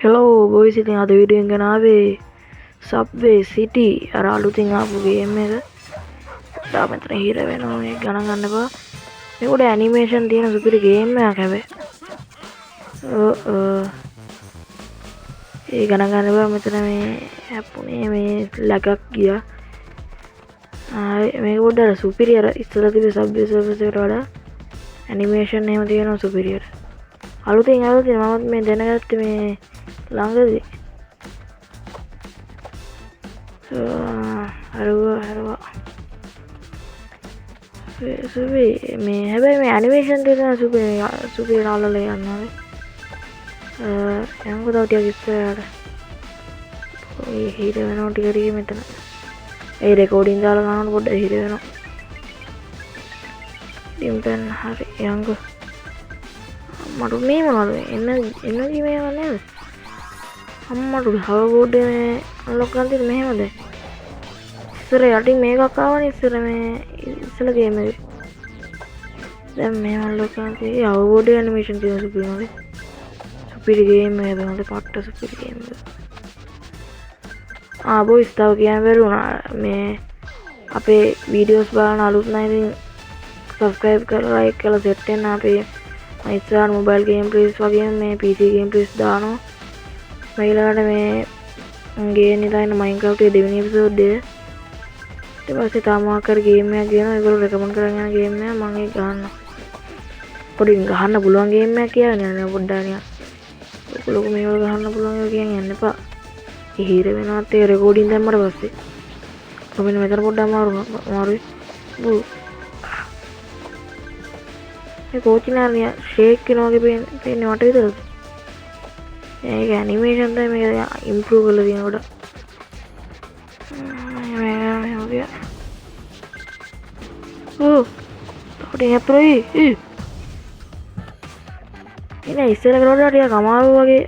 Hello boys, ඉතින් අද video එක ගැන ආවේ සබ්වේ සිටි අර අලුතින් ආපු ගේම් එක. තා මෙතන හිර වෙනවා, මේක ගණන් ගන්න එපා. මේක උඩ ඇනිමේෂන් තියෙන සුපිරි ගේම් එකක් හැබැයි. ඒ ගණන් ගන්න එපා. මෙතන මේ හැප්පුණේ මේ ලැගක් ගියා. මේක පොඩ්ඩක් සුපිරි අර ඉස්සලා තිබ්බ සබ්වේ සර්වස් එකට වඩා ඇනිමේෂන් එහෙම තියෙනවා සුපිරියට. අලුතින් මමත් මේ දැනගත්තේ මේ ළඟදී. හරවා මේ හැබැයි මේ ඇනිමේෂන් තියෙන සුපිරි නාලල යනවා. යන්කෝ තව ටිකක් ඉස්සරහට. ඔය හිර වෙනවා ටික ටික මෙතන. ඒ රෙකෝඩින් දාලා ගන්නකොට පොඩ්ඩක් හිර වෙනවා. ඩිම්පෙන් හරි යන්කෝ. මට මේ මොනවද එනර්ජි මේක නේද? අම්මට හවබෝඩ් මේ අන්ලොක් කරන් තියෙන්නේ මෙහෙමද? ඉස්සර යටින් මේකක් ආවනේ ඉස්සර මේ ඉස්සල ගේම් එකේ. දැන් මේ අන්ලොක් කරන් තියෙන්නේ හවබෝඩ් ඇනිමේෂන් තියෙන සුපිරිමද? සුපිරි ගේම් එකක් තමයි පට්ට සුපිරි ගේම් එක. බොයිස් තව කියන්න බැරුණා මේ අපේ වීඩියෝස් බලන අලුත් අය ඉතින් සබ්ස්ක්‍රයිබ් කරලා ලයික් කරලා සෙට් වෙන්න. අපේ මයිස්රාන් මොබයිල් ගේම් ප්ලේස් වගේම මේ PC ගේම් ප්ලේස් දානවා. ඊළඟට මේ ගේම් එකේ තියෙන මයින්ක්‍රාෆ්ට් එකේ දෙවෙනි එපිසෝඩ් එක. ඊට පස්සේ තාමා කර ගේම් එකක් ගේනවා. ඒගොල්ලෝ රෙකමන්ඩ් කරගෙන යන ගේම් එක මම ඒක ගන්නවා. පොඩි ගහන්න පුළුවන් ගේම් එකක් කියන්නේ නේ පොඩ්ඩක් නිකන්. ලොකු මේවල ගහන්න පුළුවන් ඒවා කියන්නේ යන්න එපා. හිර වෙනවත් ඒ රෙකෝඩින් දැම්මට පස්සේ. කොහොමද මෙතන පොඩ්ඩක් අමාරුයි. මේ කෝචි නානිය ෂේක් වෙනවා වගේ පේන්නේ මට විතරද? ඒක ඇනිමේෂන් තමයි මේක ඉම්ප්‍රූව් කරලා තියෙන කොට. තොටේ අප්‍රොයි. ඉතින් ඉස්සෙල්ල කරලා ටිකක්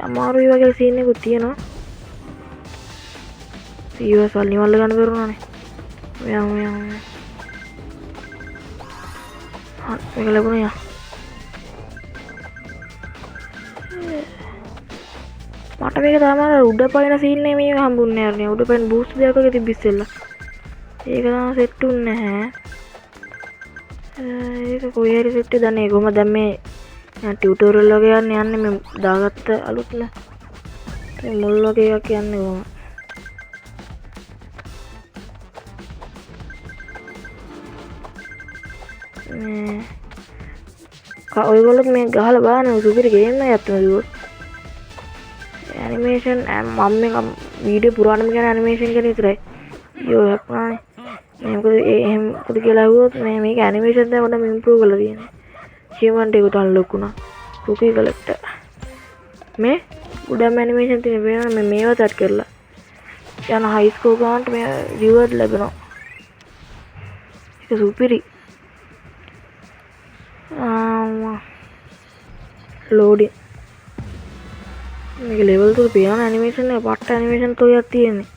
අමාරුයි වගේ සීන් එකක් තියෙනවා. ඊවස් වල නිවල්ල ගන්න බැරුණානේ. මෙයා මේක ලැබුණා. මට මේක තමයි උඩ පයින් සීන් එක මේක හම්බුන්නේ නැහැ. උඩ පයින් බූස්ට් දෙයක් වගේ තිබ්බ ඉස්සෙල්ලා. ඒක තමයි සෙට් උන්නේ නැහැ. ඒක කොහේ හරි සෙට් දන්නේ කොහමද දැන් මේ ටියුටෝරියල් වගේ යන්නේ මේ දාගත්ත අලුත්ම මේ මුල් වගේ එකක් යන්නේ කොහොමද? ඔයගොල්ලෝ මේ ගහලා බලන්න සුපිරි ගේම් එකක් තමයි. ඇනිමේෂන් මම මේ වීඩියෝ පුරාණම කියන ඇනිමේෂන් ගැන විතරයි. යෝ අප්පානේ. මේක එහෙම පොඩි කියලා අහුවොත් මේක ඇනිමේෂන් දැන් වඩා ඉම්ප්‍රූව් කරලා තියෙනවා. අචීව්මන්ට් එකට අන්ලොක් වුණා. Cookie collector. මේ උඩම ඇනිමේෂන් තියෙන වෙන මේවා සෙට් කරලා. යන හයි ස්කෝර් ගන්නට මේ රිවර්ඩ් ලැබෙනවා. ඒක සුපිරි. ලෝඩින් මේක ලෙවල් 2 පියාන ඇනිමේෂන් එක පට්ට ඇනිමේෂන් තෝයක් තියෙන්නේ.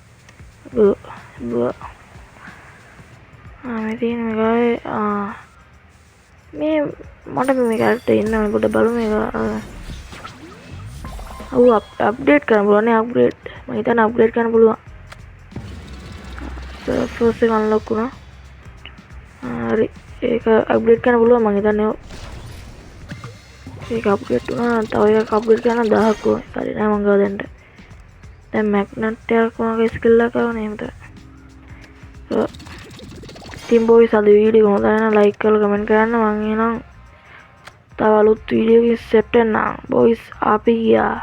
මේ තියෙන මේකයි මේ මට මේ කැරක්ටර් ඉන්න මේ පොඩ්ඩක් බලමු මේක. අප්ඩේට් කරන්න පුළුවන් නේ. අප්ග්‍රේඩ් මම හිතන්නේ අප්ග්‍රේඩ් කරන්න පුළුවන්. සර්ෆර්ස් එක අන්ලොක් වුණා. හරි ඒක අප්ඩේට් කරන්න පුළුවන් මම හිතන්නේ. ඒක අප්ඩේට් වුණා. තව එකක් අප්ඩේට් කරන්න 1000ක් ඕනේ. හරි නෑ මං ගාව දෙන්න. දැන් මැග්නට් එකක් වගේ ස්කිල් එකක් ආවනේ එහෙම තමයි. ඉතින් බොයිස් අද වීඩියෝ හොඳ නම් ලයික් කරලා කමෙන්ට් කරන්න. මං එහෙනම් තව අලුත් වීඩියෝ එකකින් සෙට් වෙන්නම්. බොයිස් අපි ගියා.